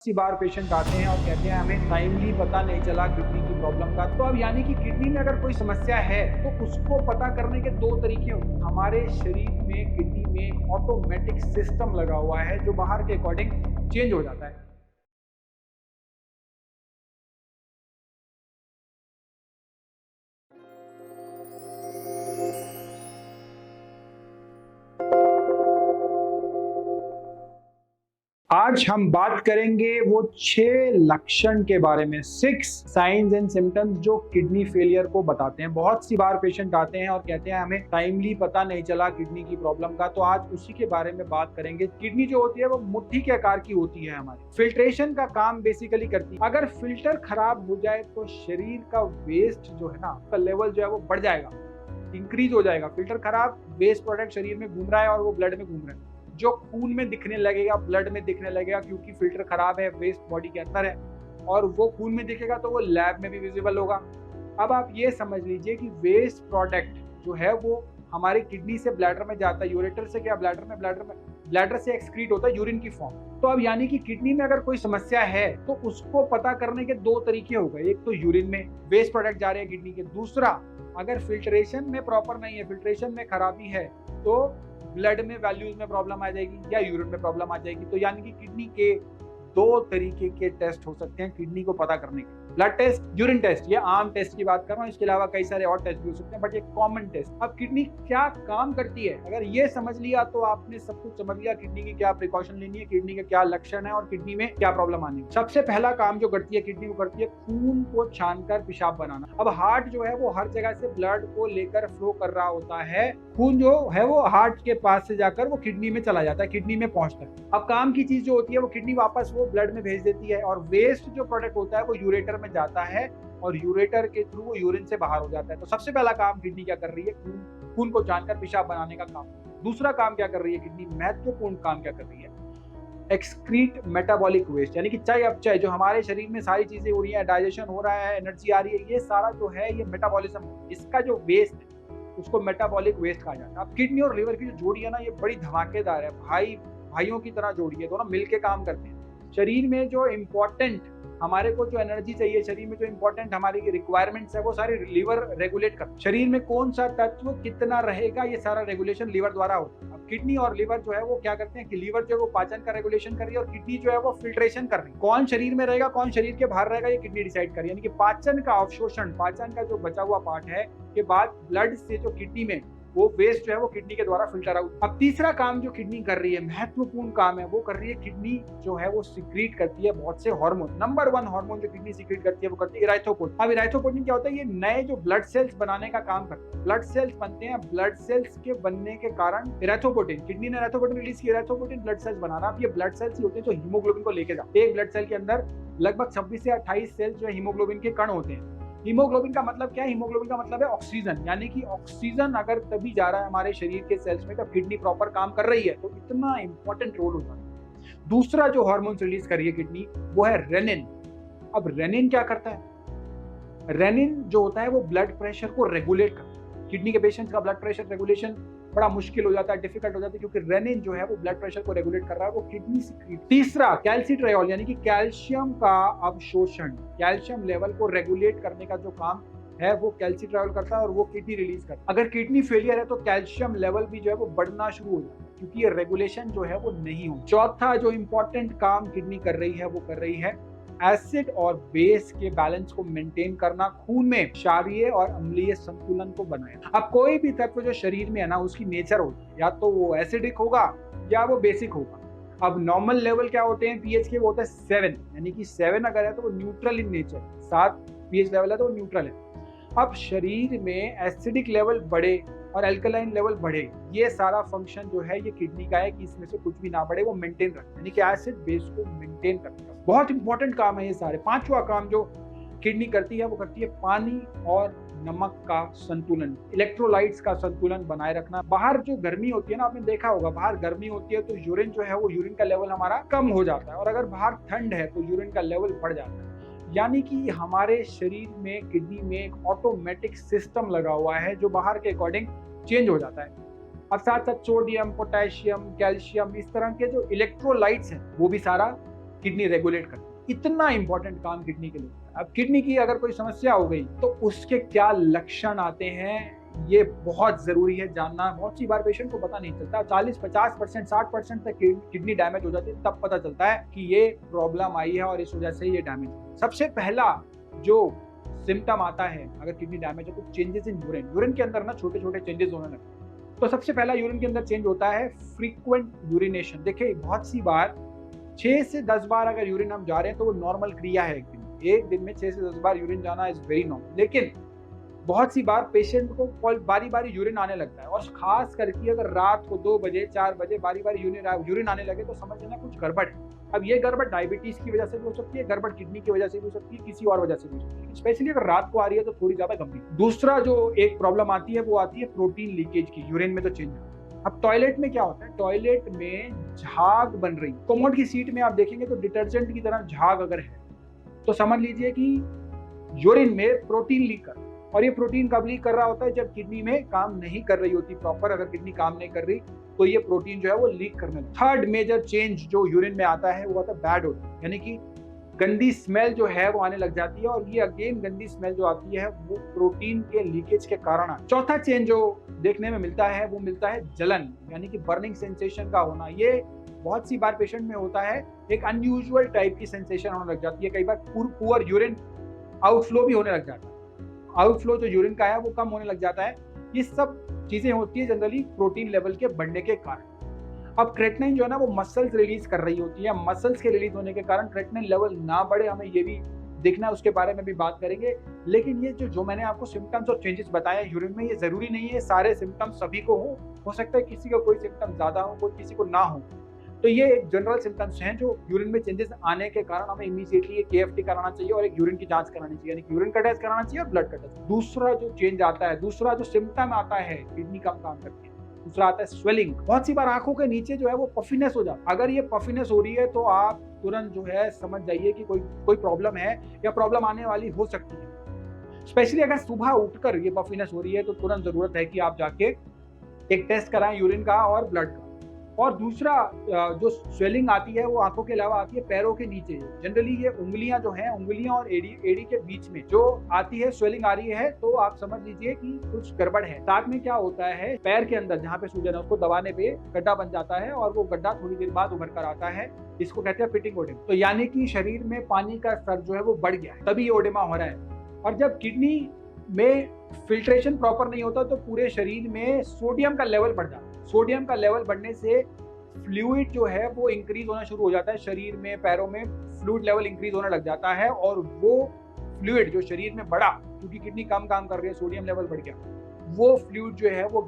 सी बार patient आते हैं और कहते हैं हमें टाइमली पता नहीं चला किडनी की प्रॉब्लम का। तो अब यानी कि किडनी में अगर कोई समस्या है तो उसको पता करने के दो तरीके होते हैं। हमारे शरीर में किडनी में एक ऑटोमेटिक सिस्टम लगा हुआ है जो बाहर के अकॉर्डिंग चेंज हो जाता है। आज हम बात करेंगे वो 6 लक्षण के बारे में, 6 साइंस एंड सिम्टम्स जो किडनी फेलियर को बताते हैं। बहुत सी बार पेशेंट आते हैं और कहते हैं हमें टाइमली पता नहीं चला किडनी की प्रॉब्लम का। तो आज उसी के बारे में बात करेंगे। किडनी जो होती है वो मुट्ठी के आकार की होती है, हमारी फिल्ट्रेशन का काम बेसिकली करती है। अगर फिल्टर खराब हो जाए तो शरीर का वेस्ट जो है ना, उसका लेवल जो है वो बढ़ जाएगा, इंक्रीज हो जाएगा। फिल्टर खराब, वेस्ट प्रोडक्ट शरीर में घूम रहा है और वो ब्लड में घूम रहा है, जो खून में दिखने लगेगा, ब्लड में दिखने लगेगा, क्योंकि फिल्टर खराब है, वेस्ट बॉडी के अंदर है और वो खून में दिखेगा तो वो लैब में भी विजिबल होगा। अब आप ये समझ लीजिए कि वेस्ट प्रोडक्ट जो है वो हमारी किडनी से ब्लैडर में जाता है, यूरेटर से क्या ब्लैडर से एक्सक्रीट होता है यूरिन की फॉर्म। तो अब यानी कि किडनी में अगर कोई समस्या है तो उसको पता करने के दो तरीके हो गए। एक तो यूरिन में वेस्ट प्रोडक्ट जा रहे हैं किडनी के, दूसरा अगर फिल्ट्रेशन में प्रॉपर नहीं है, फिल्ट्रेशन में खराबी है तो ब्लड में वैल्यूज में प्रॉब्लम आ जाएगी या यूरिन में प्रॉब्लम आ जाएगी। तो यानी कि किडनी के दो तरीके के टेस्ट हो सकते हैं किडनी को पता करने के, ब्लड टेस्ट, यूरिन टेस्ट। ये आम टेस्ट की बात कर रहा हूँ, इसके अलावा कई सारे और टेस्ट भी हो सकते हैं, बट ये कॉमन टेस्ट। अब किडनी क्या काम करती है, अगर ये समझ लिया तो आपने सब कुछ समझ लिया। किडनी की क्या प्रिकॉशन लेनी है, किडनी के क्या लक्षण है और किडनी में क्या प्रॉब्लम आनी है। सबसे पहला काम जो करती है किडनी, वो करती है खून को छानकर पेशाब बनाना। अब हार्ट जो है वो हर जगह से ब्लड को लेकर फ्लो कर रहा होता है, खून जो है वो हार्ट के पास से जाकर वो किडनी में चला जाता है, किडनी में पहुंचता है। अब काम की चीज जो होती है वो किडनी वापस वो ब्लड में भेज देती है और वेस्ट जो प्रोडक्ट होता है वो यूरेटर में जाता है और यूरेटर के थ्रू वो यूरिन से बाहर हो जाता है। तो सबसे पहला काम किडनी क्या कर रही है, खून को जानकर पेशाब बनाने का काम। दूसरा काम क्या कर रही है किडनी, महत्वपूर्ण काम क्या कर रही है, एक्सक्रीट मेटाबॉलिक वेस्ट, यानी कि चाय अपचय जो हमारे शरीर में सारी चीजें हो रही है, डाइजेशन हो रहा है, एनर्जी आ रही है, ये सारा जो है ये मेटाबॉलिज्म, इसका जो वेस्ट है उसको मेटाबॉलिक वेस्ट कहा जाता है। अब किडनी और लिवर की जो जोड़ी है ना, ये बड़ी धमाकेदार है, भाइयों की तरह जोड़ी है, दोनों मिलके काम करते हैं। शरीर में जो इम्पोर्टेंट हमारे को जो एनर्जी चाहिए, शरीर में जो इम्पोर्टेंट हमारी रिक्वायरमेंट्स है वो सारी लिवर रेगुलेट करता है। शरीर में कौन सा तत्व कितना रहेगा ये सारा रेगुलेशन लिवर द्वारा होता है। अब किडनी और लिवर जो है वो क्या करते हैं कि लिवर जो है वो पाचन का रेगुलेशन कर रही है और किडनी जो है वो फिल्ट्रेशन कर रही है। कौन शरीर में रहेगा कौन शरीर के बाहर रहेगा ये किडनी डिसाइड कर रही है। यानी कि पाचन का अवशोषण, पाचन का जो बचा हुआ पार्ट है के बाद ब्लड से जो किडनी में वो वेस्ट जो है वो किडनी के द्वारा फिल्टर आउट। अब तीसरा काम जो किडनी कर रही है, महत्वपूर्ण काम है, वो कर रही है किडनी जो है वो सीक्रेट करती है बहुत से हार्मोन। नंबर 1 हार्मोन जो किडनी सीक्रेट करती है वो करती है इराइथ्रोपोएटिन। अब इराइथ्रोपोएटिन क्या होता है, ये नए जो ब्लड सेल्स बनाने का काम करता है। ब्लड सेल्स बनते हैं, ब्लड सेल्स के बनने के कारण इराइथ्रोपोएटिन, किडनी ने इराइथ्रोपोएटिन रिलीज किया, इराइथ्रोपोएटिन ब्लड सेल्स बनाना। अब ये ब्लड सेल्स ही होते हैं जो हीमोग्लोबिन को लेके जाते हैं। एक ब्लड सेल के अंदर लगभग 26 से 28 सेल्स जो हीमोग्लोबिन के कण होते हैं। हीमोग्लोबिन का मतलब क्या है, हीमोग्लोबिन का मतलब है ऑक्सीजन, यानी कि ऑक्सीजन अगर तभी जा रहा है हमारे शरीर के सेल्स में तब किडनी प्रॉपर काम कर रही है, तो इतना इंपॉर्टेंट रोल हो जाता है। दूसरा जो हार्मोन रिलीज कर रही है किडनी वो है रेनिन। अब रेनिन क्या करता है, रेनिन जो होता है वो ब्लड प्रेशर को रेगुलेट करता है। किडनी के पेशेंट्स का ब्लड प्रेशर रेगुलेशन बड़ा मुश्किल हो जाता है, डिफिकल्ट हो जाता है, क्योंकि रेनिन जो है वो ब्लड प्रेशर को रेगुलेट कर रहा है, वो किडनी से। तीसरा कैल्सिट्रियोल, यानी कि कैल्शियम का अवशोषण, कैल्शियम लेवल को रेगुलेट करने का जो काम है वो कैल्सिट्रियोल करता है और वो किडनी रिलीज करता है। अगर किडनी फेलियर है तो कैल्शियम लेवल भी जो है वो बढ़ना शुरू हो जाता है, क्योंकि ये रेगुलेशन जो है वो नहीं हो। चौथा जो इंपॉर्टेंट काम किडनी कर रही है वो कर रही है एसिड और बेस के बैलेंस को मेंटेन करना, खून में क्षारीय और अम्लीय संतुलन को बनाए। अब कोई भी तत्व जो शरीर में है ना, उसकी नेचर होती है, या तो वो एसिडिक होगा या वो बेसिक होगा। अब नॉर्मल लेवल क्या होते हैं पीएच के, वो होता है 7, यानी कि 7 अगर है तो वो neutral in nature, 7 pH level है तो वो न्यूट्रल है। अब शरीर में एसिडिक लेवल बढ़े और अल्कलाइन लेवल बढ़े, ये सारा फंक्शन जो है ये किडनी का है कि इसमें से कुछ भी ना बढ़े, वो मेंटेन रखे, यानी कि एसिड बेस को मेंटेन करता है। बहुत इंपॉर्टेंट काम है ये सारे। पांचवा काम जो किडनी करती है वो करती है पानी और नमक का संतुलन, इलेक्ट्रोलाइट्स का संतुलन बनाए रखना। बाहर जो गर्मी होती है ना, आपने देखा होगा बाहर गर्मी होती है तो यूरिन जो है वो यूरिन का लेवल हमारा कम हो जाता है, और अगर बाहर ठंड है तो यूरिन का लेवल बढ़ जाता है। यानी कि हमारे शरीर में किडनी में एक ऑटोमेटिक सिस्टम लगा हुआ है जो बाहर के अकॉर्डिंग चेंज हो जाता है। अब साथ साथ सोडियम, पोटेशियम, कैल्शियम, इस तरह के जो इलेक्ट्रोलाइट्स हैं वो भी सारा किडनी रेगुलेट करती है। इतना इंपॉर्टेंट काम किडनी के लिए। अब किडनी की अगर कोई समस्या हो गई तो उसके क्या लक्षण आते हैं, ये बहुत जरूरी है जानना। बहुत सी बार पेशेंट को पता नहीं चलता, 40-50%, 60% तक किडनी डैमेज हो जाती है, तब पता चलता है कि ये प्रॉब्लम आई है और इस वजह से ये डैमेज है। सबसे पहला जो सिम्टम आता है अगर किडनी डैमेज है तो चेंजेस इन यूरिन के अंदर ना छोटे छोटे चेंजेस होने लगते हैं। तो सबसे पहला यूरिन के अंदर चेंज होता है फ्रीक्वेंट यूरिनेशन। देखिए बहुत सी बार 6 से 10 बार अगर यूरिन हम जा रहे हैं तो वो नॉर्मल क्रिया है। एक दिन में 6 से 10 बार यूरिन जाना इज वेरी नॉर्मल, लेकिन बहुत सी बार पेशेंट को बारी बारी यूरिन आने लगता है, और खास करके अगर रात को 2 बजे 4 बजे बारी बारी यूरिन आने लगे तो समझ लेना कुछ गड़बड़ है। अब ये गड़बड़ डायबिटीज की वजह से भी हो सकती है, गड़बड़ किडनी की वजह से भी हो सकती है, किसी और वजह से भी हो सकती है। स्पेशली अगर रात को आ रही है तो थोड़ी ज्यादा गंभीर। दूसरा जो एक प्रॉब्लम आती है वो आती है प्रोटीन लीकेज की। यूरिन में तो चेंज आता है। अब टॉयलेट में क्या होता है, टॉयलेट में झाग बन रही, कोमोड की सीट में आप देखेंगे तो डिटर्जेंट की तरह झाग अगर है तो समझ लीजिए कि यूरिन में प्रोटीन लीक कर, और ये प्रोटीन कब लीक कर रहा होता है, जब किडनी में काम नहीं कर रही होती प्रॉपर। अगर किडनी काम नहीं कर रही तो ये प्रोटीन जो है वो लीक करने लगता है। थर्ड मेजर चेंज जो यूरिन में आता है वो आता है बैड ओडर, यानी कि गंदी स्मेल जो है वो आने लग जाती है, और ये अगेन गंदी स्मेल जो आती है वो प्रोटीन के लीकेज के कारण। चौथा चेंज जो देखने में मिलता है वो मिलता है जलन, यानी कि बर्निंग सेंसेशन का होना। ये बहुत सी बार पेशेंट में होता है, एक अनयूजुअल टाइप की सेंसेशन होने लग जाती है। कई बार पुअर यूरिन आउटफ्लो भी होने लग जाता है, आउटफ्लो जो यूरिन का है वो कम होने लग जाता है। ये सब चीजें होती है जनरली प्रोटीन लेवल के बढ़ने के कारण। अब क्रेटिनिन जो है ना वो मसल्स रिलीज कर रही होती है, मसल्स के रिलीज होने के कारण क्रेटिनिन लेवल ना बढ़े, हमें ये भी देखना है, उसके बारे में भी बात करेंगे। लेकिन ये जो मैंने आपको सिम्टम्स और चेंजेस बताए यूरिन में, ये जरूरी नहीं है सारे सिम्टम्स सभी को हो सकता है किसी का कोई सिम्टम ज्यादा हो, कोई किसी को ना हो। तो ये एक जनरल सिम्टम्स हैं जो यूरिन में चेंजेस आने के कारण हमें इमीडिएटली एक KFT कराना चाहिए और एक यूरिन की जांच करानी चाहिए, यानी कि यूरिन का टेस्ट कराना चाहिए और ब्लड का टेस्ट। दूसरा जो चेंज आता है, दूसरा जो सिम्टम आता है, किडनी कम काम करती है, दूसरा आता है स्वेलिंग। बहुत सी बार आंखों के नीचे जो है वो पफीनेस हो जाता है। अगर ये पफीनेस हो रही है तो आप तुरंत जो है समझ जाइए कि कोई प्रॉब्लम है या प्रॉब्लम आने वाली हो सकती है। स्पेशली अगर सुबह उठकर ये पफीनेस हो रही है तो तुरंत जरूरत है कि आप जाके एक टेस्ट कराएं यूरिन का और ब्लड का। और दूसरा जो स्वेलिंग आती है वो आंखों के अलावा आती है पैरों के नीचे। जनरली ये उंगलियां जो हैं, उंगलियां और एड़ी के बीच में जो आती है स्वेलिंग आ रही है, तो आप समझ लीजिए कि कुछ गड़बड़ है। साथ में क्या होता है, पैर के अंदर जहाँ पे सूजन है उसको दबाने पे गड्ढा बन जाता है, और वो गड्ढा थोड़ी देर बाद उभर कर आता है। इसको कहते हैं फिटिंग ओडेमा। तो यानी कि शरीर में पानी का स्तर जो है वो बढ़ गया है, तभी ये ओडेमा हो रहा है। और जब किडनी में फिल्ट्रेशन प्रॉपर नहीं होता तो पूरे शरीर में सोडियम का लेवल बढ़ जाता है। सोडियम का लेवल बढ़ने से फ्लूइड जो है वो इंक्रीज होना शुरू हो जाता है शरीर में, पैरों में फ्लूइड लेवल इंक्रीज होने लग जाता है, और वो फ्लूइड जो शरीर में बढ़ा, क्योंकि किडनी कम काम कर रही है, सोडियम लेवल बढ़ गया, वो फ्लूइड जो है वो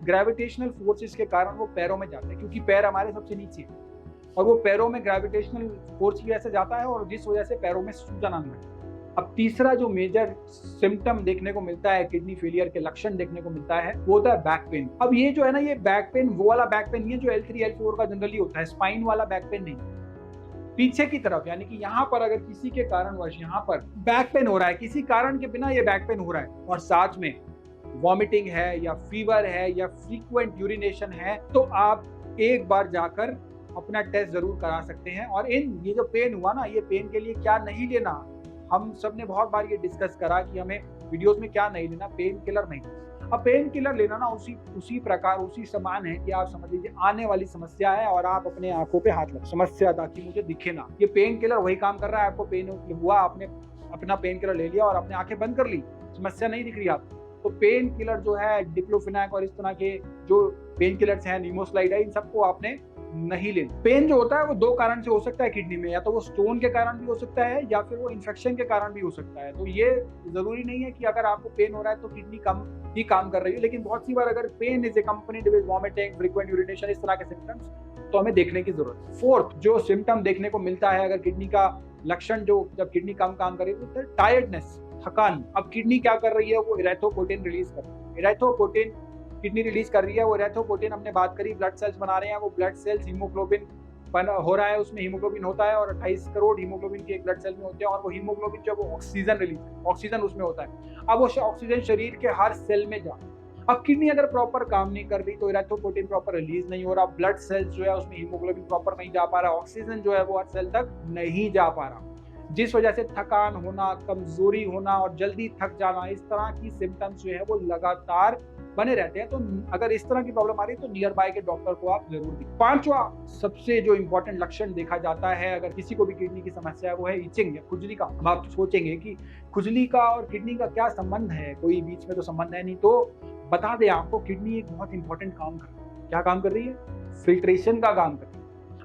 ग्रेविटेशनल फोर्सेस के कारण वो पैरों में जाता है, क्योंकि पैर हमारे सबसे नीचे है, और वो पैरों में ग्रेविटेशनल फोर्स की वजह से जाता है, और जिस वजह से पैरों में सूजन आने लगता है। अब तीसरा जो मेजर सिम्टम देखने को मिलता है, किडनी फेलियर के लक्षण देखने को मिलता है, वो होता है बैक पेन। अब ये जो है ना, ये बैक पेन वो वाला बैक पेन नहीं है जो L3 L4 का जनरली होता है, स्पाइन वाला बैक पेन नहीं, पीछे की तरफ, यानी कि यहाँ पर अगर किसी के कारणवश यहाँ पर बैक पेन हो रहा है, किसी कारण के बिना ये बैक पेन हो रहा है, और साथ में वॉमिटिंग है या फीवर है या फ्रीक्वेंट यूरिनेशन है, तो आप एक बार जाकर अपना टेस्ट जरूर करा सकते हैं। और ये जो पेन हुआ ना, ये पेन के लिए क्या नहीं लेना, हम सब ने बहुत बार ये डिस्कस करा कि हमें वीडियोस में क्या नहीं लेना, पेन किलर नहीं। अब पेन किलर लेना ना उसी प्रकार, उसी समान है कि आप समझ लीजिए आने वाली समस्या है और आप अपने आंखों पे हाथ लग, समस्या ताकि मुझे दिखे ना। ये पेन किलर वही काम कर रहा है, आपको पेन हुआ, आपने अपना पेन किलर ले लिया और अपने आंखें बंद कर ली, समस्या नहीं दिख रही आपको। तो पेन किलर जो है डिक्लोफेनाक और इस तरह के जो पेन किलर्स हैं, निमोस्लाइड है, इन सबको आपने नहीं लेना। पेन जो होता है वो 2 कारण से हो सकता है किडनी में, या तो वो स्टोन के कारण भी हो सकता है या फिर वो इन्फेक्शन के कारण भी हो सकता है। तो ये जरूरी नहीं है कि अगर आपको पेन हो रहा है तो किडनी कम ही काम कर रही है, लेकिन बहुत सी बार अगर pain is accompanied with vomiting, frequent urination, इस तरह के सिम्टम्स, तो हमें देखने की जरूरत है। फोर्थ जो सिम्टम देखने को मिलता है अगर किडनी का लक्षण, जो जब किडनी कम काम करे तो टायर्डनेस, थकान। अब किडनी क्या कर रही है, वो इरेथ्रोपोएटिन रिलीज कर रही है। इरेथ्रोपोएटिन किडनी रिलीज कर रही है, वो इरेथ्रोपोएटिन हमने बात करी, ब्लड सेल्स बना रहे हैं, वो ब्लड सेल्स हीमोग्लोबिन हो रहा है, उसमें हीमोग्लोबिन होता है, और 28 करोड़ हीमोग्लोबिन के एक ब्लड सेल में होते हैं, और वो हीमोग्लोबिन जो वो ऑक्सीजन रिलीज, ऑक्सीजन उसमें होता है। अब वो ऑक्सीजन शरीर के हर सेल में जा, अब किडनी अगर प्रॉपर काम नहीं कर रही तो इरेथ्रोपोइटिन प्रॉपर रिलीज नहीं हो रहा, ब्लड सेल्स जो है उसमें हीमोग्लोबिन प्रॉपर नहीं जा पा रहा, ऑक्सीजन जो है वो हर सेल तक नहीं जा पा रहा, जिस वजह से थकान होना, कमजोरी होना और जल्दी थक जाना, इस तरह की सिम्टम्स जो है वो लगातार बने रहते हैं। तो अगर इस तरह की प्रॉब्लम आ रही है तो नियर बाय के डॉक्टर को आप जरूर दिखाएं। पांचवा सबसे जो इंपॉर्टेंट लक्षण देखा जाता है अगर किसी को भी किडनी की समस्या है वो है इचिंग या खुजली का। अब आप सोचेंगे कि खुजली का और किडनी का क्या संबंध है, कोई बीच में तो संबंध है नहीं। तो बता दें आपको, किडनी एक बहुत इंपॉर्टेंट काम कर रही है। क्या काम कर रही है? फिल्ट्रेशन का काम कर रही है।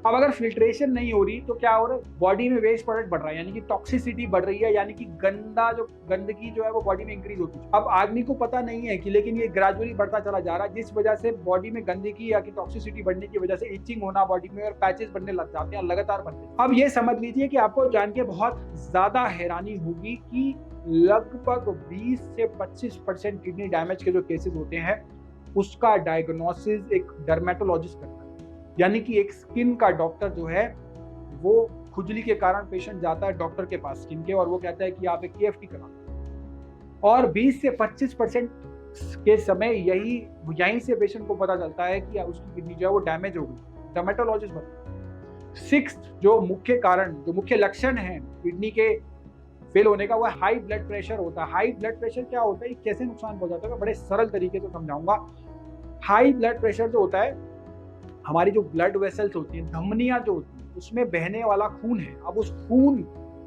अब अगर फिल्ट्रेशन नहीं हो रही तो क्या हो रहा है? बॉडी में वेस्ट प्रोडक्ट बढ़ रहा है, यानी कि टॉक्सिसिटी बढ़ रही है, यानी कि गंदगी जो है वो बॉडी में इंक्रीज होती है। अब आदमी को पता नहीं है कि, लेकिन ये ग्रेजुअली बढ़ता चला जा रहा है, जिस वजह से बॉडी में गंदगी या कि टॉक्सिसिटी बढ़ने की वजह से इचिंग होना बॉडी में और पैचेस बनने लग जाते हैं, लगातार बनते हैं। अब ये समझ लीजिए कि आपको जान के बहुत ज्यादा हैरानी होगी कि लगभग 20 से 25% किडनी डैमेज के जो केसेस होते हैं उसका डायग्नोसिस एक डर्मेटोलॉजिस्ट करता है, यानी कि एक स्किन का डॉक्टर जो है वो खुजली के कारण पेशेंट जाता है डॉक्टर के पास स्किन के, और वो कहता है कि आप एक KFT करा। और 20 से 25% के समय यहीं से पेशेंट को पता चलता है कि उसकी किडनी जो है वो डैमेज हो गई, डर्मेटोलॉजिस्ट बताता है। सिक्स्थ जो मुख्य कारण, जो मुख्य लक्षण है किडनी के फेल होने का, वो हाई ब्लड प्रेशर होता है। हाई ब्लड प्रेशर क्या होता है, कैसे नुकसान पहुंचाता है, बड़े सरल तरीके से समझाऊंगा। हाई ब्लड प्रेशर जो होता है, हमारी जो ब्लड वेसल्स होती हैं, धमनियां जो होती हैं, उसमें बहने वाला खून है। अब उस खून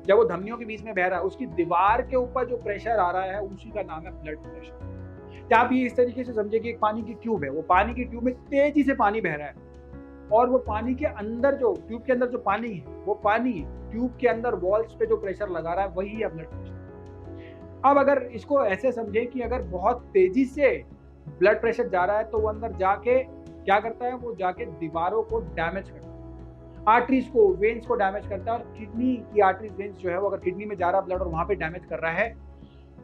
जब वो धमनियों के बीच में बह रहा है, उसकी दीवार के ऊपर जो प्रेशर आ रहा है उसी का नाम है ब्लड प्रेशर। क्या आप ये इस तरीके से समझे कि एक पानी की ट्यूब है, वो पानी की ट्यूब में तेजी से पानी बह रहा है, और वो पानी के अंदर जो ट्यूब के अंदर जो पानी है, वो पानी ट्यूब के अंदर वॉल्स पे जो प्रेशर लगा रहा है वही है ब्लड प्रेशर। अब अगर इसको ऐसे समझे कि अगर बहुत तेजी से ब्लड प्रेशर जा रहा है तो वो अंदर जाके क्या करता है, वो जाके दीवारों को डैमेज करता है, आर्टरीज को, वेन्स को डैमेज करता है। और किडनी की आर्टरीज, वेन्स जो है वो अगर किडनी में जा रहा ब्लड और वहां पे डैमेज कर रहा है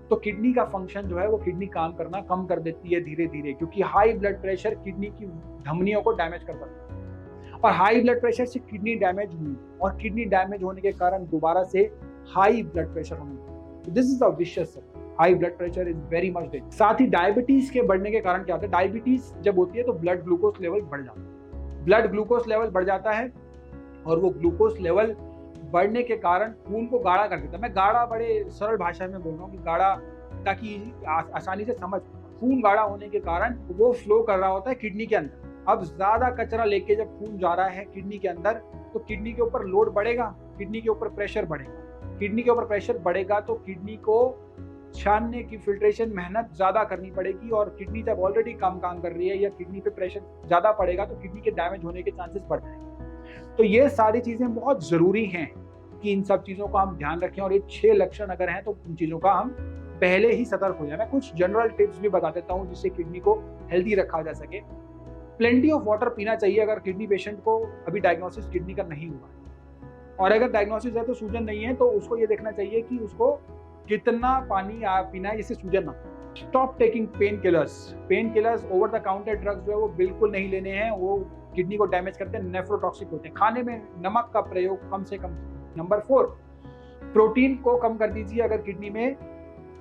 तो किडनी का फंक्शन जो है वो किडनी काम करना कम कर देती है धीरे धीरे, क्योंकि हाई ब्लड प्रेशर किडनी की धमनियों को डैमेज कर सकता है। और हाई ब्लड प्रेशर से किडनी डैमेज हुई, और किडनी डैमेज होने के कारण दोबारा से हाई ब्लड प्रेशर होने, this is a vicious circle. High blood pressure is very much dangerous. साथ ही डायबिटीज के बढ़ने के कारण क्या होता है, डायबिटीज जब होती है तो ब्लड ग्लूकोज लेवल बढ़ जाता है। ब्लड ग्लूकोज लेवल बढ़ जाता है, और वो ग्लूकोज लेवल बढ़ने के कारण खून को गाढ़ा कर देता है। मैं गाढ़ा बड़े सरल भाषा में बोल रहा हूँ कि गाढ़ा, ताकि आसानी से समझ। खून गाढ़ा होने के कारण वो फ्लो कर रहा होता है किडनी के अंदर। अब ज्यादा कचरा लेके जब खून जा रहा है किडनी के अंदर तो किडनी के ऊपर लोड बढ़ेगा, किडनी के ऊपर प्रेशर बढ़ेगा। किडनी के ऊपर प्रेशर बढ़ेगा तो किडनी को छानने की फिल्ट्रेशन मेहनत ज्यादा करनी पड़ेगी, और किडनी जब ऑलरेडी कम काम कर रही है या किडनी पे प्रेशर ज्यादा पड़ेगा तो किडनी के डैमेज होने के चांसेस बढ़ जाएंगे। तो ये सारी चीजें बहुत जरूरी हैं कि इन सब चीजों का हम ध्यान रखें, और ये 6 लक्षण अगर हैं तो इन चीजों का हम पहले ही सतर्क हो जाए। मैं कुछ जनरल टिप्स भी बता देता हूँ जिससे किडनी को हेल्दी रखा जा सके। प्लेंटी ऑफ वाटर पीना चाहिए अगर किडनी पेशेंट को अभी डायग्नोसिस किडनी का नहीं हुआ है, और अगर डायग्नोसिस है तो सूजन नहीं है तो उसको ये देखना चाहिए कि उसको कितना पानी पीना है जिससे सूजन ना। Stop taking pain killers. Pain killers, over the counter drugs जो है वो बिल्कुल नहीं लेने हैं, वो किडनी को डैमेज करते हैं, नेफ्रोटॉक्सिक होते हैं। खाने में नमक का प्रयोग कम से कम। नंबर 4, प्रोटीन को कम कर दीजिए अगर किडनी में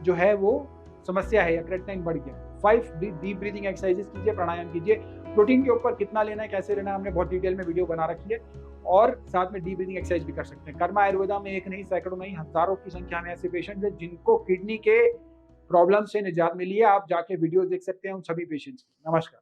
जो है वो समस्या है या क्रेटिनिन बढ़ गया। 5, डीप ब्रीदिंग एक्सरसाइजेस कीजिए, प्राणायाम कीजिए। प्रोटीन के ऊपर कितना लेना है, कैसे लेना है, हमने बहुत डिटेल में वीडियो बना रखी है, और साथ में डीप ब्रीदिंग एक्सरसाइज भी कर सकते हैं। कर्मा आयुर्वेदा में एक नहीं, सैकड़ों नहीं, हजारों की संख्या में ऐसे पेशेंट हैं जिनको किडनी के प्रॉब्लम से निजात मिली है। आप जाके वीडियो देख सकते हैं उन सभी पेशेंट्स की। नमस्कार।